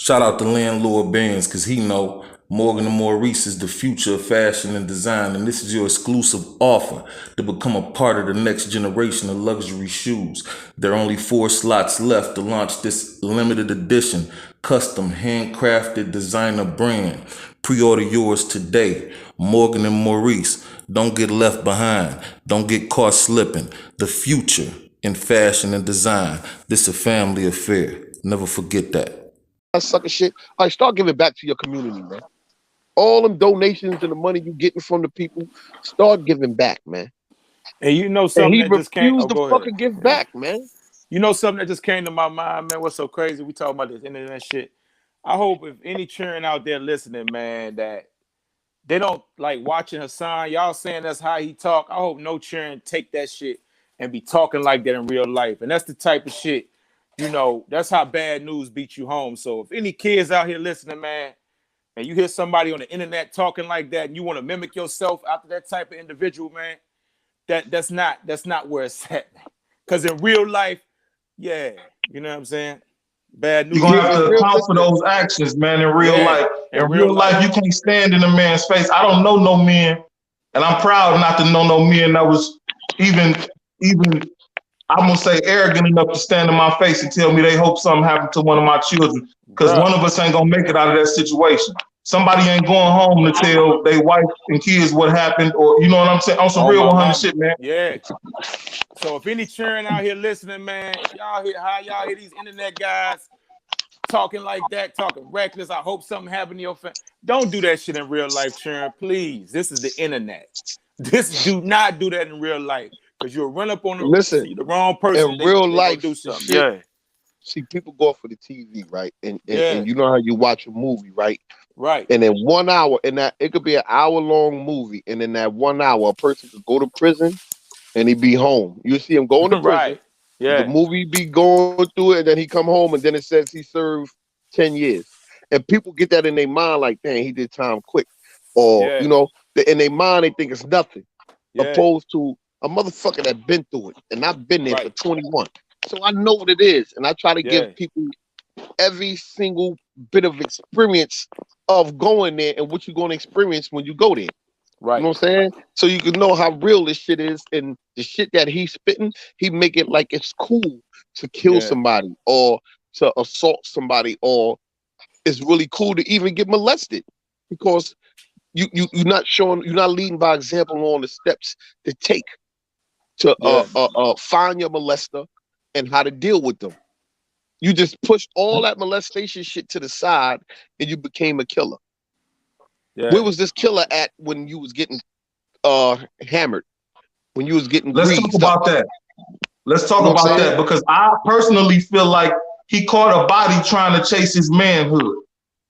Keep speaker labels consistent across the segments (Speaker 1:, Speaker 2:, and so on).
Speaker 1: Shout out to Landlord Bands, because he know Morgan and Maurice is the future of fashion and design, and this is your exclusive offer to become a part of the next generation of luxury shoes. There are only 4 slots left to launch this limited edition, custom, handcrafted designer brand. Pre-order yours today. Morgan and Maurice, don't get left behind. Don't get caught slipping. The future in fashion and design. This is a family affair. Never forget that.
Speaker 2: That sucker shit. All right, start giving back to your community, man. All them donations and the money you getting from the people, start giving back, man.
Speaker 3: And you know
Speaker 2: And
Speaker 3: something
Speaker 2: he
Speaker 3: that just came.
Speaker 2: refused to
Speaker 3: Go
Speaker 2: fucking
Speaker 3: ahead.
Speaker 2: give back, man.
Speaker 3: You know something that just came to my mind, man. What's so crazy? We talking about this internet shit. I hope if any children out there listening, man, that they don't like watching Hassan. Y'all saying that's how he talk. I hope no children take that shit and be talking like that in real life. And that's the type of shit, you know, that's how bad news beat you home. So if any kids out here listening, man, and you hear somebody on the internet talking like that and you want to mimic yourself after that type of individual, man, that's not where it's at. Because in real life, yeah, you know what I'm saying? Bad news.
Speaker 4: You're gonna have to account for those actions, man, in real life. In real life, you can't stand in a man's face. I don't know no men, and I'm proud not to know no men that was even I'm gonna say arrogant enough to stand in my face and tell me they hope something happened to one of my children. Because one of us ain't gonna make it out of that situation. Somebody ain't going home to tell their wife and kids what happened, or you know what I'm saying? On some real 100 shit, man.
Speaker 3: Yeah. So if any children out here listening, man, y'all hear these internet guys talking like that, talking reckless. I hope something happened to your family. Don't do that shit in real life, children. Please. This is the internet. Do not do that in real life. Because you'll run up on the wrong person.
Speaker 2: In real life,
Speaker 3: do something.
Speaker 2: Shit,
Speaker 3: yeah.
Speaker 2: See, people go off for the TV, right? And you know how you watch a movie, right?
Speaker 3: Right.
Speaker 2: And in 1 hour, it could be an hour-long movie, and in that 1 hour, a person could go to prison and he be home. You see him going to prison.
Speaker 3: Right. Yeah.
Speaker 2: The movie be going through it, and then he come home, and then it says he served 10 years. And people get that in their mind like, dang, he did time quick. Or, you know, in their mind, they think it's nothing. Opposed to a motherfucker that been through it. And I've been there for 21. So I know what it is. And I try to give people every single bit of experience of going there and what you're going to experience when you go there.
Speaker 3: Right.
Speaker 2: You know what I'm saying? So you can know how real this shit is, and the shit that he's spitting, he make it like it's cool to kill somebody or to assault somebody, or it's really cool to even get molested, because you're not leading by example on the steps to take to find your molester and how to deal with them. You just push all that molestation shit to the side and you became a killer. Yeah. Where was this killer at when you was getting hammered? When you was getting
Speaker 4: Let's talk about that. Let's talk about that, because I personally feel like he caught a body trying to chase his manhood.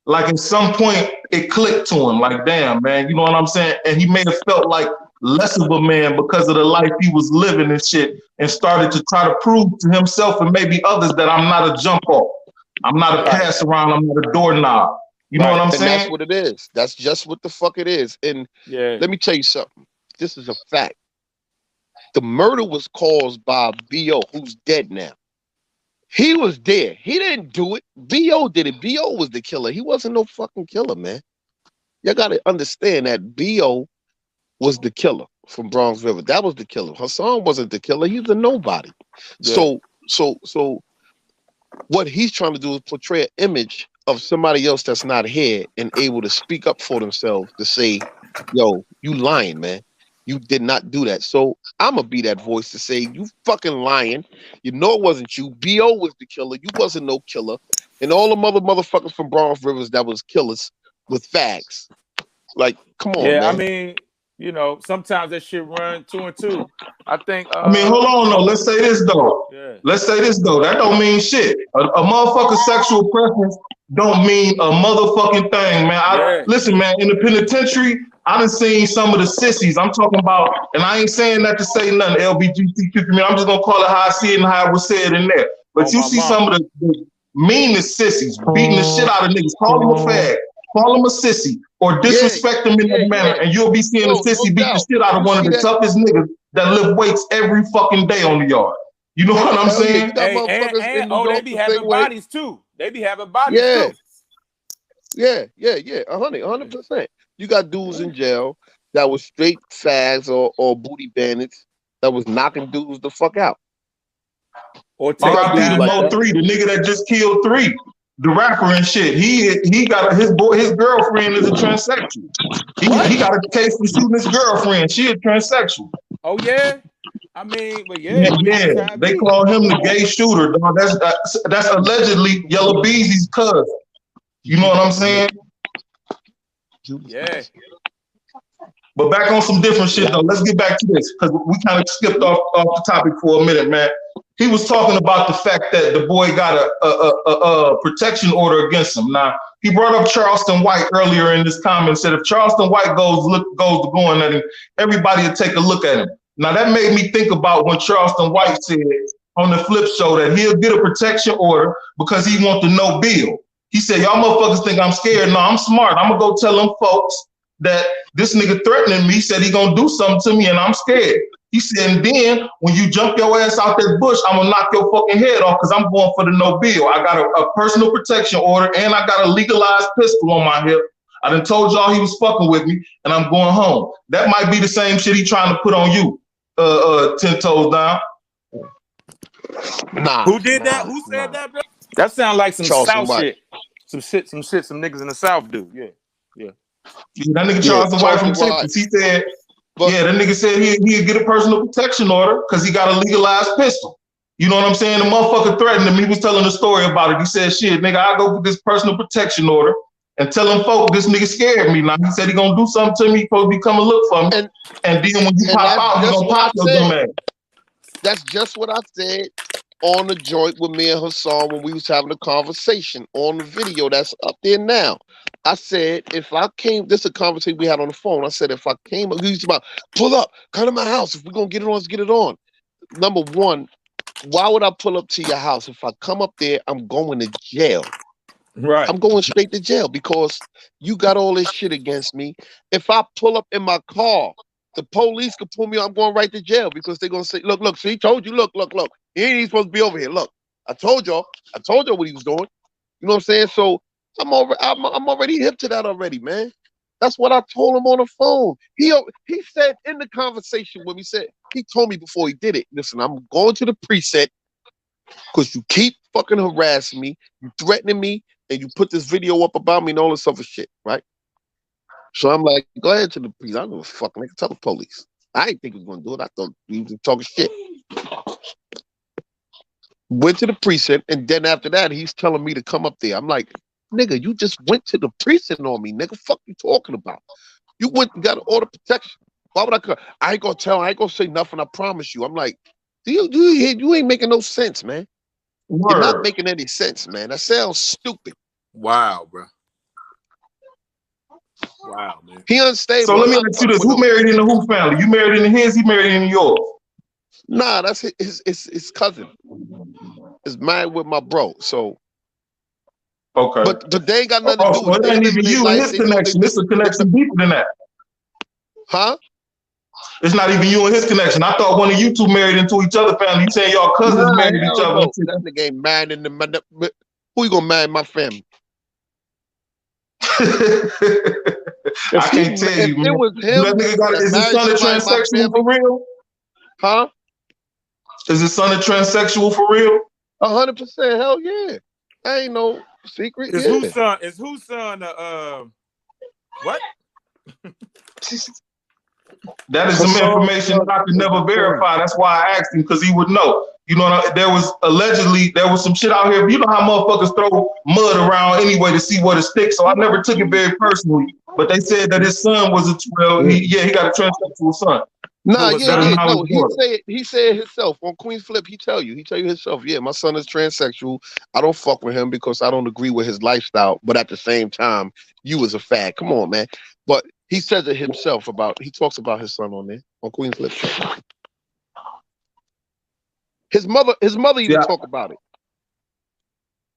Speaker 4: Like at some point it clicked to him, like, damn, man, you know what I'm saying? And he may have felt like less of a man because of the life he was living and shit, and started to try to prove to himself and maybe others that I'm not a jump off. I'm not a pass around. I'm not a doorknob. You know what I'm saying?
Speaker 2: That's what it is. That's just what the fuck it is. And let me tell you something. This is a fact. The murder was caused by B.O., who's dead now. He was there. He didn't do it. B.O. did it. B.O. was the killer. He wasn't no fucking killer, man. Y'all got to understand that B.O. was the killer from Bronx River. That was the killer. Hassan wasn't the killer. He's a nobody. Yeah. So what he's trying to do is portray an image of somebody else that's not here and able to speak up for themselves to say, yo, you lying, man. You did not do that. So I'm going to be that voice to say, you fucking lying. You know it wasn't you. B.O. was the killer. You wasn't no killer. And all the motherfuckers from Bronx Rivers that was killers with fags. Like, come on, man.
Speaker 3: I mean, you know, sometimes that shit run 2 and 2. I think.
Speaker 4: I mean, hold on, though. Let's say this, though. Let's say this, though. That don't mean shit. A motherfucker's sexual preference don't mean a motherfucking thing, man. Listen, man, in the penitentiary, I done seen some of the sissies. I'm talking about, and I ain't saying that to say nothing, LBGTQ community. I'm just going to call it how I see it and how it was said in there. But you see some of the meanest sissies beating the shit out of niggas. Call them a fag. Call them a sissy. Or disrespect them in that manner. And you'll be seeing a sissy beat the shit out of one of the toughest niggas that lift weights every fucking day on the yard. You know what I'm saying?
Speaker 3: They be having bodies too. They be having bodies too.
Speaker 2: Yeah, 100%. You got dudes in jail that was straight fags or booty bandits that was knocking dudes the fuck out.
Speaker 3: Or
Speaker 4: R.I.P. to
Speaker 2: like
Speaker 4: Mo
Speaker 2: that.
Speaker 4: 3, the nigga that just killed 3, the rapper and shit. He got his girlfriend is a transsexual. He got a case for shooting his girlfriend. She a transsexual.
Speaker 3: Oh yeah. I mean, but yeah,
Speaker 4: They call him the gay shooter, dog. That's allegedly Yellow Beezy's cousin. You know what I'm saying?
Speaker 3: Yeah.
Speaker 4: But back on some different shit though. Let's get back to this because we kind of skipped off the topic for a minute, man. He was talking about the fact that the boy got a protection order against him. Now he brought up Charleston White earlier in this comment. Said if Charleston White goes to going at him, everybody will take a look at him. Now that made me think about when Charleston White said on the Flip Show that he'll get a protection order because he wants to no bill. He said, y'all motherfuckers think I'm scared. No, I'm smart. I'm gonna go tell them folks that this nigga threatening me, said he gonna do something to me and I'm scared. He said, and then when you jump your ass out that bush, I'm gonna knock your fucking head off because I'm going for the no bill. I got a personal protection order and I got a legalized pistol on my hip. I done told y'all he was fucking with me and I'm going home. That might be the same shit he trying to put on you, 10 toes down.
Speaker 2: Nah.
Speaker 3: Who did that? Who said that, bro? That sounds like some
Speaker 2: Charleston
Speaker 3: South
Speaker 2: White.
Speaker 3: shit. Some niggas in the South do. Yeah.
Speaker 4: That nigga Charleston White from Texas, he said, that nigga said he'd get a personal protection order because he got a legalized pistol. You know what I'm saying? The motherfucker threatened him. He was telling a story about it. He said, shit, nigga, I'll go get this personal protection order and tell him folk this nigga scared me. Now he said he gonna do something to me, supposed to be coming look for me. And then when you pop out, he gonna pop your dumb ass.
Speaker 2: That's just what I said on the joint with me and Hassan when we was having a conversation on the video that's up there now. I said, if I came, this is a conversation we had on the phone. I said, if I came, he was about, pull up, come to my house. If we're going to get it on, let's get it on. Number one, why would I pull up to your house? If I come up there, I'm going to jail.
Speaker 3: Right.
Speaker 2: I'm going straight to jail because you got all this shit against me. If I pull up in my car, the police could pull me up, I'm going right to jail because they're going to say, look, see, told you, look. He ain't even supposed to be over here. Look, I told y'all what he was doing. You know what I'm saying? So I'm already hip to that already, man. That's what I told him on the phone. He said in the conversation with me, he told me before he did it, listen, I'm going to the precinct because you keep fucking harassing me, you threatening me, and you put this video up about me and all this other shit, right? So I'm like, go ahead to the precinct. I don't know fuck, nigga, tell the police. I didn't think he was going to do it. I thought he was talking shit. Went to the precinct, and then after that, he's telling me to come up there. I'm like, nigga, you just went to the precinct on me, nigga. Fuck you talking about? You went and got an order protection. Why would I come? I ain't gonna say nothing, I promise you. I'm like, you ain't making no sense, man. Word. You're not making any sense, man. That sounds stupid.
Speaker 3: Wow, bro. Wow, man.
Speaker 2: He unstable.
Speaker 4: So let me ask you this. Who married into whose family? You married into his, he married into yours?
Speaker 2: Nah, that's his cousin. Is married with my bro. So
Speaker 4: okay.
Speaker 2: But they ain't got nothing to do with it.
Speaker 4: It ain't even you and his connection. It's a connection deeper than that.
Speaker 2: Huh?
Speaker 4: It's not even you and his connection. I thought one of you two married into each other family. You saying y'all cousins married each other.
Speaker 2: That nigga ain't married into my. Who you gonna marry my family?
Speaker 4: I can't tell you, man.
Speaker 2: It was him,
Speaker 4: that nigga got, is his son a transsexual for real?
Speaker 2: Huh?
Speaker 4: Is his son a transsexual for real?
Speaker 2: 100%. Hell yeah. I ain't no secret.
Speaker 3: Is whose son? What?
Speaker 4: That is some information that I could never verify. That's why I asked him, because he would know. You know, there was some shit out here. You know how motherfuckers throw mud around anyway to see what it sticks. So I never took it very personally. But they said that his son was he got a transsexual son.
Speaker 2: Nah, no, he said himself on Queen's Flip. He tell you himself. Yeah, my son is transsexual. I don't fuck with him because I don't agree with his lifestyle. But at the same time, you was a fag. Come on, man. But he says it himself he talks about his son on there on Queen's Flip. His mother even talk about it.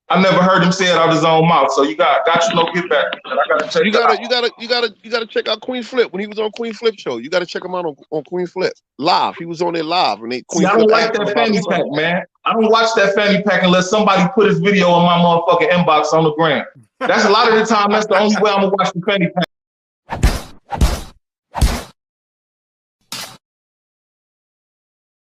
Speaker 4: I never heard him say it out of his own mouth. So you got you no get back. I gotta check
Speaker 2: you gotta check out Queen Flip when he was on Queen Flip show. You gotta check him out on Queen Flip live. He was on there live and I
Speaker 4: don't like that fanny pack, man. I don't watch that fanny pack unless somebody put his video in my motherfucking inbox on the gram. That's a lot of the time. That's the only way I'm gonna watch the fanny pack.